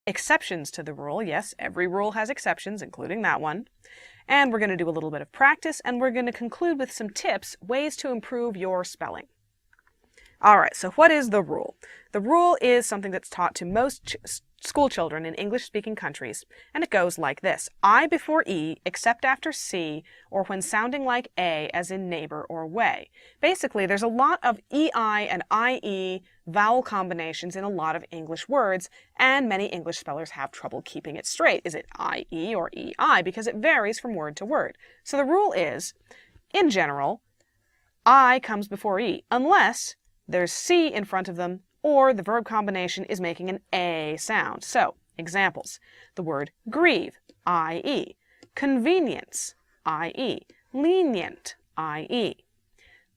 exceptions to the rule. Yes, every rule has exceptions, including that one. And we're going to do a little bit of practice, and we're going to conclude with some tips, ways to improve your spelling. All right, so what is the rule? The rule is something that's taught to most school children in English-speaking countries, and it goes like this. I before E, except after C, or when sounding like A, as in neighbor or way. Basically, there's a lot of EI and IE vowel combinations in a lot of English words, and many English spellers have trouble keeping it straight. Is it IE or EI? Because it varies from word to word. So the rule is, in general, I comes before E, unless there's C in front of them, or the verb combination is making an A sound. So, examples. The word grieve, I-E. Convenience, I-E. Lenient, I-E.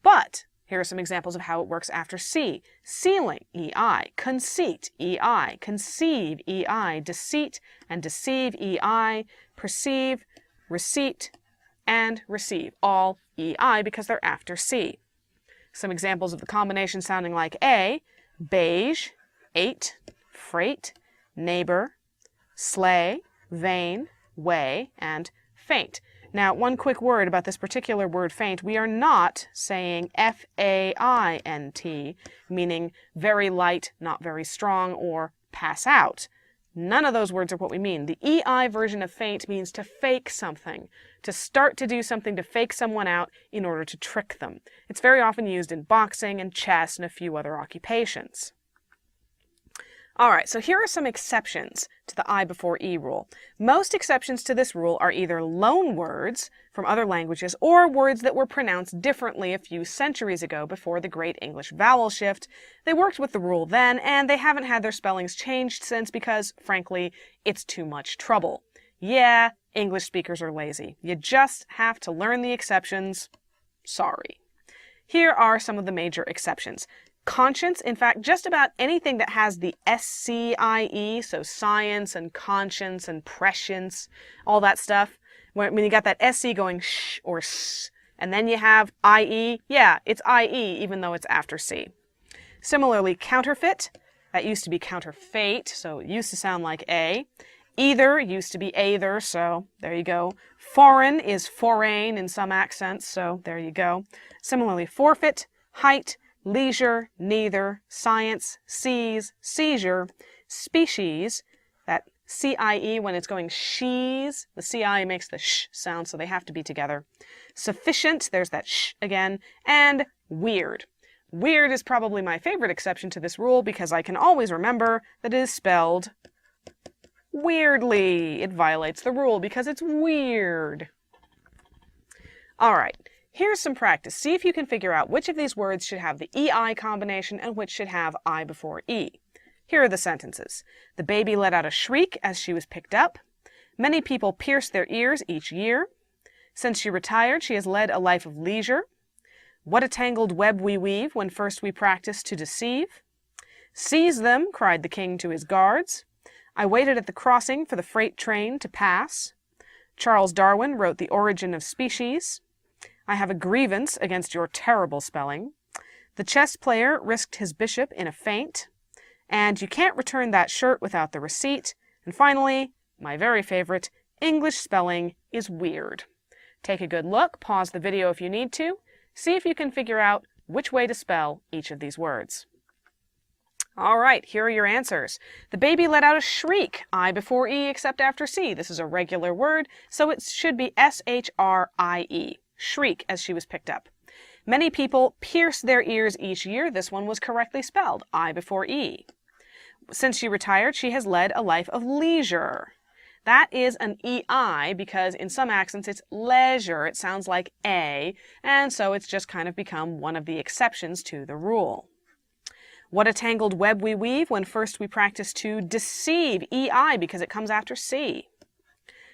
But, here are some examples of how it works after C. Ceiling, E-I. Conceit, E-I. Conceive, E-I. Deceit and deceive, E-I. Perceive, receipt, and receive. All E-I because they're after C. Some examples of the combination sounding like A, beige, ate, freight, neighbor, sleigh, vain, way, and faint. Now, one quick word about this particular word faint. We are not saying F-A-I-N-T, meaning very light, not very strong, or pass out. None of those words are what we mean. The EI version of faint means to fake something, to start to do something to fake someone out in order to trick them. It's very often used in boxing and chess and a few other occupations. All right, so here are some exceptions to the I before E rule. Most exceptions to this rule are either loan words from other languages or words that were pronounced differently a few centuries ago before the great English vowel shift. They worked with the rule then, and they haven't had their spellings changed since because, frankly, it's too much trouble. Yeah, English speakers are lazy. You just have to learn the exceptions. Sorry. Here are some of the major exceptions. Conscience, in fact, just about anything that has the S-C-I-E, so science and conscience and prescience, all that stuff. When you got that S-C going sh or s, and then you have I-E, yeah, it's I-E even though it's after C. Similarly, counterfeit, that used to be counterfeit, so it used to sound like A. Either used to be either, so there you go. Foreign is foreign in some accents, so there you go. Similarly, forfeit, height, leisure, neither, science, seas, seizure, species, that C-I-E when it's going she's, the C-I makes the sh sound, so they have to be together. Sufficient, there's that sh again, and weird. Weird is probably my favorite exception to this rule because I can always remember that it is spelled weirdly. It violates the rule because it's weird. All right. Here's some practice. See if you can figure out which of these words should have the EI combination and which should have I before E. Here are the sentences. The baby let out a shriek as she was picked up. Many people pierce their ears each year. Since she retired, she has led a life of leisure. What a tangled web we weave when first we practice to deceive. Seize them, cried the king to his guards. I waited at the crossing for the freight train to pass. Charles Darwin wrote The Origin of Species. I have a grievance against your terrible spelling. The chess player risked his bishop in a feint. And you can't return that shirt without the receipt. And finally, my very favorite, English spelling is weird. Take a good look, pause the video if you need to. See if you can figure out which way to spell each of these words. All right, here are your answers. The baby let out a shriek, I before E except after C. This is a regular word, so it should be S-H-R-I-E. Shriek as she was picked up. Many people pierce their ears each year. This one was correctly spelled, I before E. Since she retired, she has led a life of leisure. That is an EI because in some accents it's leisure. It sounds like A, and so it's just kind of become one of the exceptions to the rule. What a tangled web we weave when first we practice to deceive, EI, because it comes after C.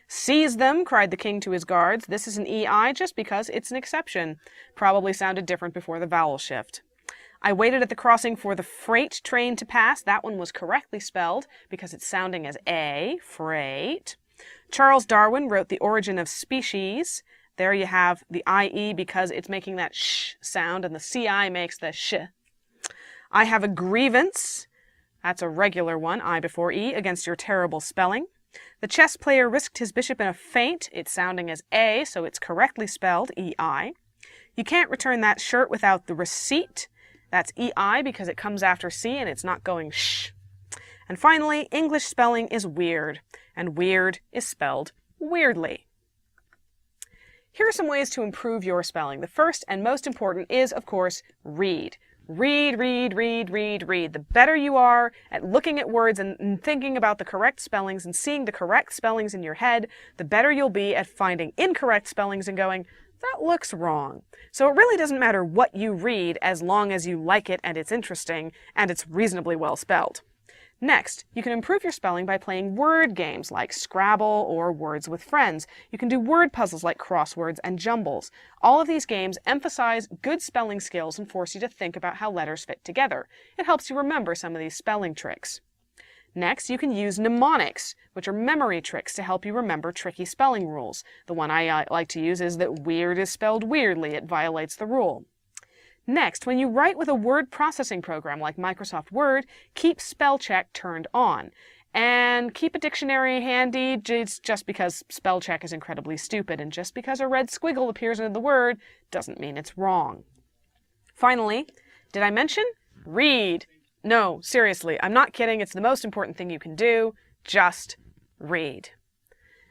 Seize them, cried the king to his guards. This is an EI just because it's an exception. Probably sounded different before the vowel shift. I waited at the crossing for the freight train to pass. That one was correctly spelled because it's sounding as A, freight. Charles Darwin wrote The Origin of Species. There you have the IE because it's making that sh sound and the CI makes the sh. I have a grievance That's a regular one, I before E, against your terrible spelling. The chess player risked his bishop in a feint. It's sounding as A, so it's correctly spelled EI. You can't return that shirt without the receipt. That's EI because it comes after C and it's not going sh. And finally, English spelling is weird, and weird is spelled weirdly. Here are some ways to improve your spelling. The first and most important is, of course, read. Read, read, read, read, read. The better you are at looking at words and thinking about the correct spellings and seeing the correct spellings in your head, the better you'll be at finding incorrect spellings and going, that looks wrong. So it really doesn't matter what you read as long as you like it and it's interesting and it's reasonably well spelled. Next, you can improve your spelling by playing word games like Scrabble or Words with Friends. You can do word puzzles like crosswords and jumbles. All of these games emphasize good spelling skills and force you to think about how letters fit together. It helps you remember some of these spelling tricks. Next, you can use mnemonics, which are memory tricks to help you remember tricky spelling rules. The one I like to use is that weird is spelled weirdly. It violates the rule. Next, when you write with a word processing program like Microsoft Word, keep spell check turned on. And keep a dictionary handy just because spell check is incredibly stupid, and just because a red squiggle appears in the word doesn't mean it's wrong. Finally, did I mention? Read. No, seriously, I'm not kidding. It's the most important thing you can do. Just read.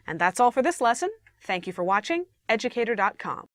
And that's all for this lesson. Thank you for watching. Educator.com.